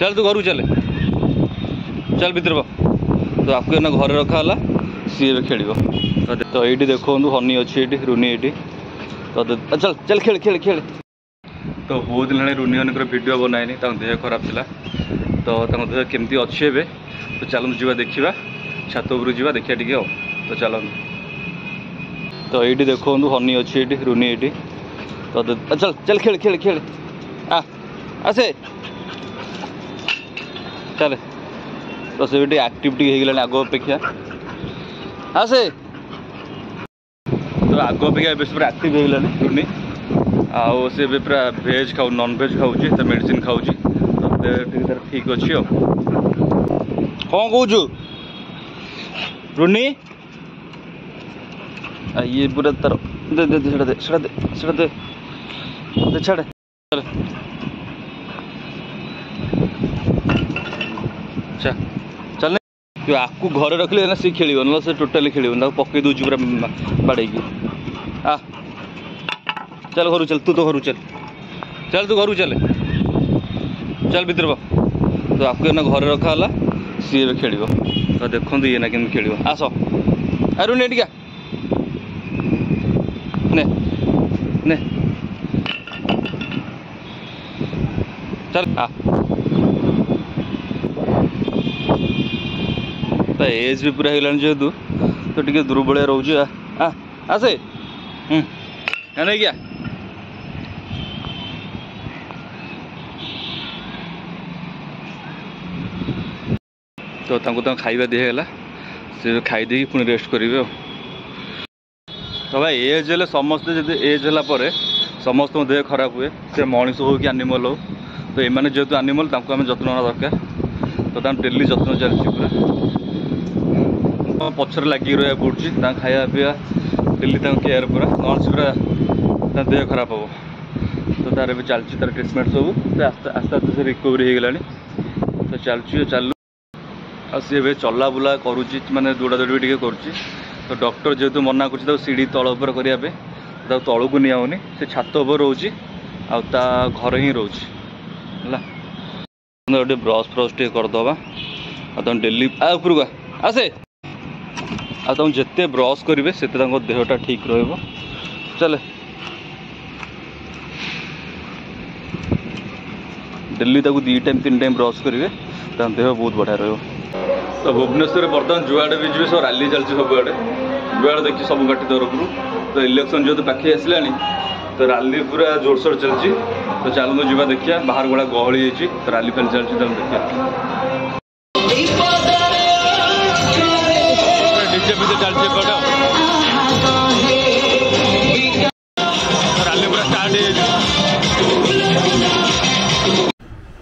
चल तू घर चल चल भीतर बा तो आपको ना घर रखा सी ए खेल तो ये देखो हनी अच्छी ये रुनी ये तो चल चल खेल खेल खेल तो बहुत दिन रुनी हनी वीडियो बनाएनी देह खराब था तो देह केमती अच्छे ए तो चलते जा देखा छात उपर जा देखा टे तो चलते तो ये देखो हनी अच्छी ये रुनी ये तो चल चल खेल खेल खेल आसे चले तो से एक्टिविटी हो गला आग अपेक्षा आसे तो आग अपेक्षा ए पूरा एक्टिव हो गलानी रुनी आउ से पूरा भेज खाऊ नॉन भेज खाऊँ तो मेडिसिन खाऊँ तो ठीक अच्छे कौन कौचु रुनी ये पूरा तार दे दे दे दे दे दे दे छाड़े चल चल जो आपको घर रखले ना सी खेल ना से टोटाली खेल पकई दूसरी पूरा बाड़े आ चल घर चल तू तो घर चल चल तू घर चल चल भीतर बा तो आपको ना घर रखा सी ए खेल तो देखो ये ना कि खेल आस अरे ने टिका ने ने चल आ तो एज भी पूरा होगा जेहेतु तो टे दुर्बल रोचे आसे नहीं क्या तो खाଇବା दिगला से खाईदे पुणी रेस्ट करेंगे तो भाई एज हेल्ले समस्ते जब एज है समस्त देह खराब हुए से मनीष हो कि एनिमल हो तो ये जेहेतु एनिमल आम जत्न ना दरकार तो डेली जत्न चलती पूरा पचर लगे रहा पड़ा खाया पीवा डेली केयर पूरा नॉन से पूरा देह खराब हम तो तार भी चलती तार ट्रिटमेंट सब आस्ते आस्ते आस्ते से रिकवरी हो गलानी तो चलुची चलू आ सी चला बुला करुच्ची माने दौड़ा दौड़ी भी करुच्ची तो डॉक्टर जेहेतु मना कर सीढ़ी तल उपर करने तल को नहीं आउनी से छात उपर रोचे आ घर ही रोचे गोटे ब्रश फ्रश टे करदे तुम डेली ऊपर को आसे आ तुम जिते ब्रश करेंगे से देहटा ठीक रहा चले डेली 2 टाइम 3 टाइम ब्रश करेंगे देह बहुत बढ़िया रहा तो भुवनेश्वर बर्तमान जुआड़े भी जी सब रैली चलती सबुआड़े जुआड़े देखिए सब पार्टी तरफ तो इलेक्शन जो पाखे आसला तो रैली पूरा जोरसोर चलती तो चलते जा देखिए बाहर गुड़ा गहली तो रैली फैली चलती तुम देखिए डीजे फीजे चलती रैली पूरा स्टार्ट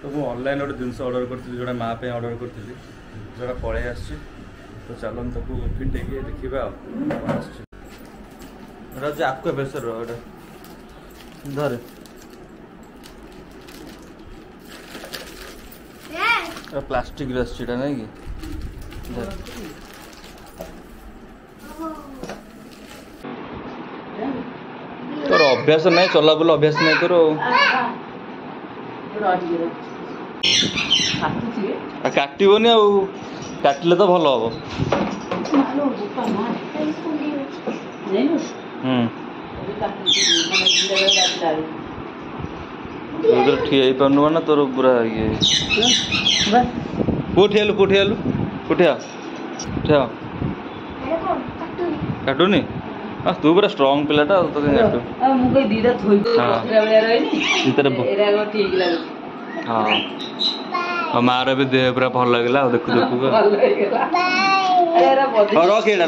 तो मुझे ऑनलाइन गोटे जिनस ऑर्डर करी जो माँ पे ऑर्डर करी जो पलि आस तो चलन तक फिटे देखा राजा आपको बेसर गोटे धर प्लास्टिक नहीं कि तोर अभ्यास नहीं चला बुला अभ्यास नहीं तोर काटबनी आटिले तो भल हम ठिया पानु ना तोर पूरा ये पुठियालु पुठियालु पुठिया ठिया काटुनी तू पूरा स्ट्रॉन्ग पिलाटा तो हाँ मार भी देह पूरा भल लगे देखु देखु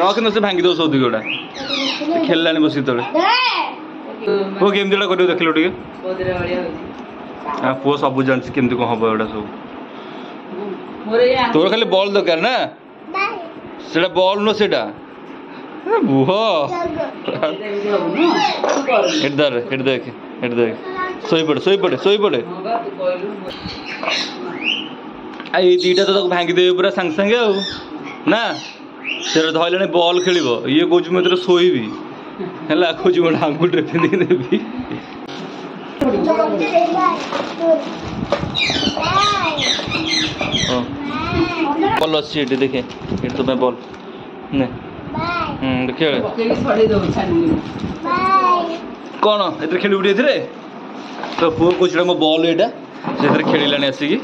रख न से भांगी दो सौदी गोटा खेलानी बस वो केमती कर देख टे हाँ पुओ सब जानसी केमती कौन हम एटा सब तोर खाली बॉल दरकार ना से बॉल नुह से बुह देख शोई पड़े ये दीटा तो भांगी देवे पूरा सांगे सांगे ना से धरले बॉल खेल ये कौच मुझे शोबी है कौच मोटे आंगुठे पिंधिक देवी बल अच्छी ये देखे ये तुम्हें बल खेल कौन ए खेल उठे तो पुओ कौन मो बल यहाँ से खेलानी आसिकी